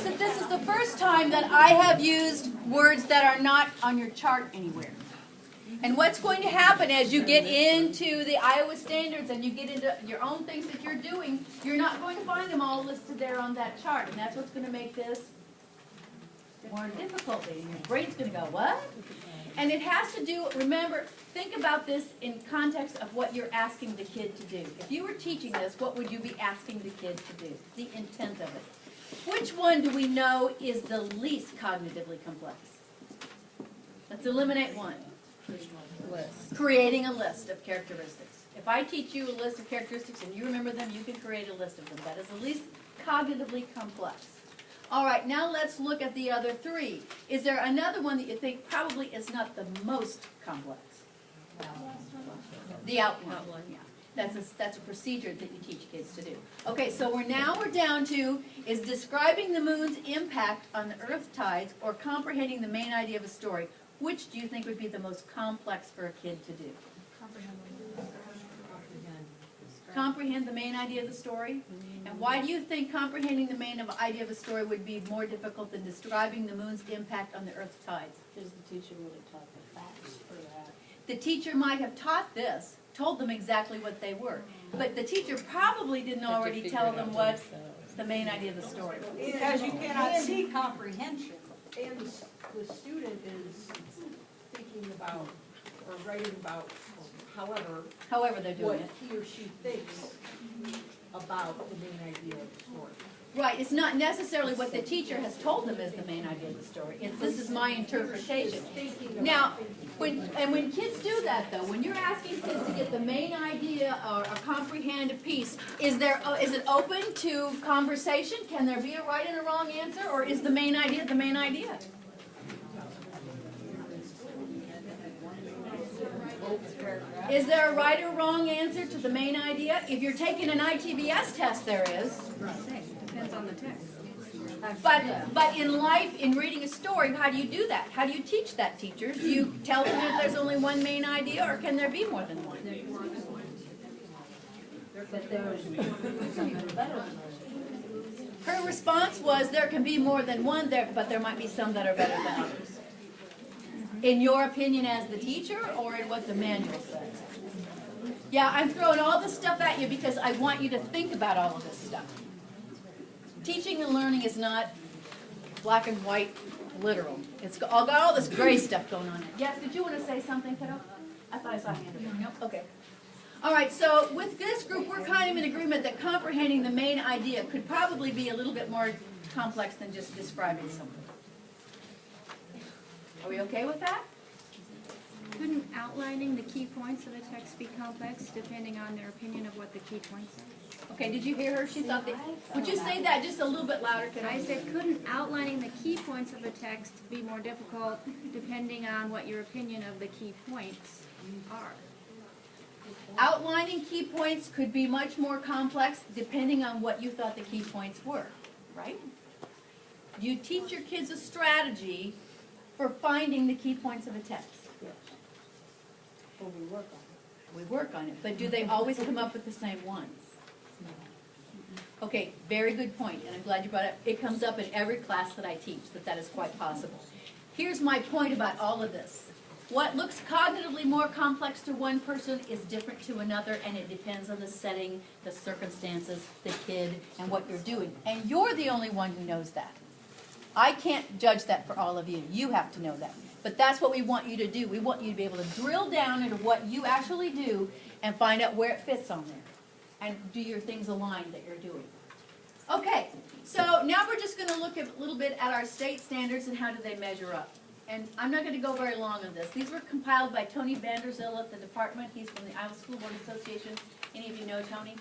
notice that this is the first time that I have used words that are not on your chart anywhere. And what's going to happen as you get into the Iowa standards and you get into your own things that you're doing, you're not going to find them all listed there on that chart. And that's what's going to make this more difficult. And your brain's going to go, what? And it has to do, remember, think about this in context of what you're asking the kid to do. If you were teaching this, what would you be asking the kid to do? The intent of it. Which one do we know is the least cognitively complex? Let's eliminate one. Creating a list of characteristics. If I teach you a list of characteristics and you remember them, you can create a list of them. That is the least cognitively complex. All right, now let's look at the other three. Is there another one that you think probably is not the most complex? The outline. Yeah. That's a procedure that you teach kids to do. Okay, so we're down to is describing the moon's impact on the earth tides or comprehending the main idea of a story. Which do you think would be the most complex for a kid to do? Comprehend the main idea of the story? And why do you think comprehending the main idea of a story would be more difficult than describing the moon's impact on the earth's tides? Because the teacher really taught the facts for that. The teacher might have taught this, told them exactly what they were, but the teacher probably didn't already tell them what the main idea of the story was. Because you cannot see comprehension, and the student is thinking about or writing about However they're doing what it. he or she thinks about the main idea of the story. Right, it's not necessarily what the teacher has told them is the main idea of the story. This is my interpretation. Now, when kids do that though, when you're asking kids to get the main idea or comprehend a piece, is it open to conversation? Can there be a right and a wrong answer, or is the main idea the main idea? Is there a right or wrong answer to the main idea? If you're taking an ITBS test, there is. Depends on the text. But in life, in reading a story, how do you do that? How do you teach that, teachers? Do you tell them that there's only one main idea, or can there be more than one? Her response was there can be more than one, but there might be some that are better than others. In your opinion as the teacher, or in what the manual says? Yeah, I'm throwing all this stuff at you because I want you to think about all of this stuff. Teaching and learning is not black and white, literal. It's got all this gray stuff going on. Yes, did you want to say something, kiddo? I thought I saw a hand over there. Nope. Okay. All right, so with this group, we're kind of in agreement that comprehending the main idea could probably be a little bit more complex than just describing something. Are we okay with that? Couldn't outlining the key points of a text be complex, depending on their opinion of what the key points are? Okay, did you hear her? She thought that. Would you say that just a little bit louder? I said, couldn't outlining the key points of a text be more difficult, depending on what your opinion of the key points are? Outlining key points could be much more complex, depending on what you thought the key points were, right? You teach your kids a strategy for finding the key points of a text. Yes. Well, we work on it. We work on it, but do they always come up with the same ones? Okay, very good point, and I'm glad you brought it up. It comes up in every class that I teach, that is quite possible. Here's my point about all of this. What looks cognitively more complex to one person is different to another, and it depends on the setting, the circumstances, the kid, and what you're doing. And you're the only one who knows that. I can't judge that for all of you. You have to know that. But that's what we want you to do. We want you to be able to drill down into what you actually do and find out where it fits on there. And do your things aligned that you're doing. Okay, so now we're just going to look a little bit at our state standards and how do they measure up. And I'm not going to go very long on this. These were compiled by Tony Vanderzil at the department. He's from the Iowa School Board Association. Any of you know Tony?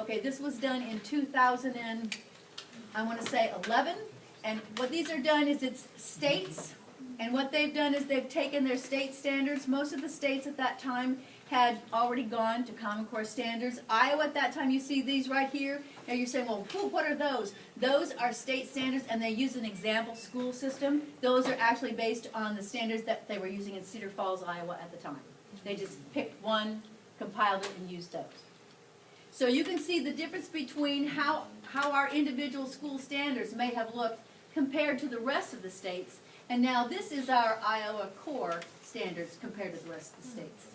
Okay, this was done in 2011. And what these are done is it's states. And what they've done is they've taken their state standards. Most of the states at that time had already gone to Common Core standards. Iowa at that time, you see these right here. Now you're saying, well, what are those? Those are state standards, and they use an example school system. Those are actually based on the standards that they were using in Cedar Falls, Iowa at the time. They just picked one, compiled it, and used those. So you can see the difference between how our individual school standards may have looked compared to the rest of the states. And now this is our Iowa core standards compared to the rest of the states.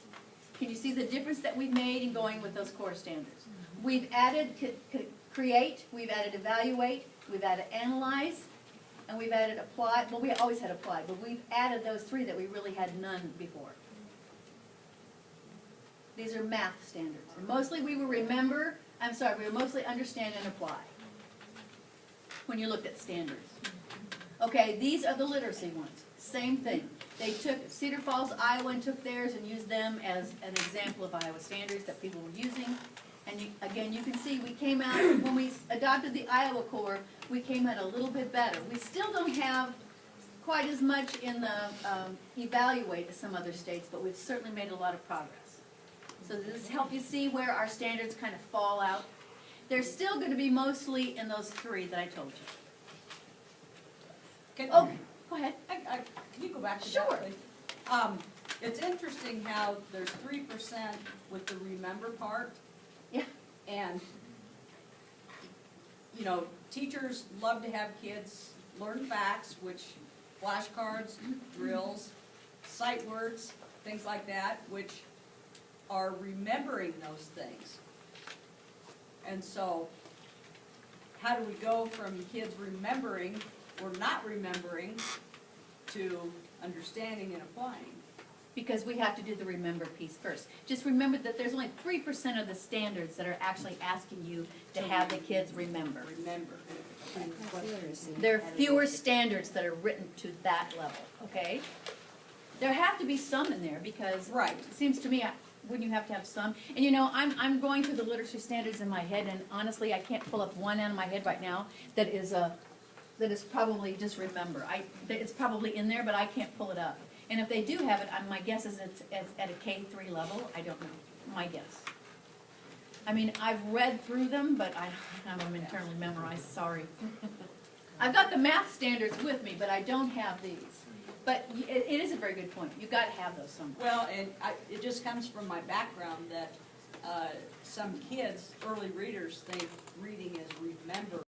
Can you see the difference that we've made in going with those core standards? We've added create, we've added evaluate, we've added analyze, and we've added apply. Well, we always had apply, but we've added those three that we really had none before. These are math standards. And mostly we will remember, we will mostly understand and apply when you looked at standards. Okay, these are the literacy ones. Same thing. They took Cedar Falls, Iowa, and took theirs and used them as an example of Iowa standards that people were using. And again, you can see we came out, when we adopted the Iowa core, we came out a little bit better. We still don't have quite as much in the evaluate as some other states, but we've certainly made a lot of progress. So does this help you see where our standards kind of fall out? They're still going to be mostly in those three that I told you. Okay, go ahead. Can you go back to Sure. that, please? It's interesting how there's 3% with the remember part. Yeah. And, you know, teachers love to have kids learn facts, which flashcards, drills, sight words, things like that, which are remembering those things. And so, how do we go from kids remembering or not remembering to understanding and applying? Because we have to do the remember piece first. Just remember that there's only 3% of the standards that are actually asking you to have the kids remember. Remember. There are fewer standards that are written to that level, okay? There have to be some in there because Right. it seems to me, wouldn't you have to have some? And you know, I'm going through the literacy standards in my head, and honestly, I can't pull up one out of my head right now that is probably just remember. It's probably in there, but I can't pull it up. And if they do have it, my guess is it's at a K3 level. I don't know. My guess. I mean, I've read through them, but I don't have them internally memorized. Sorry. I've got the math standards with me, but I don't have these. But it is a very good point. You've got to have those somewhere. Well, and it just comes from my background that some kids, early readers, think reading is remember.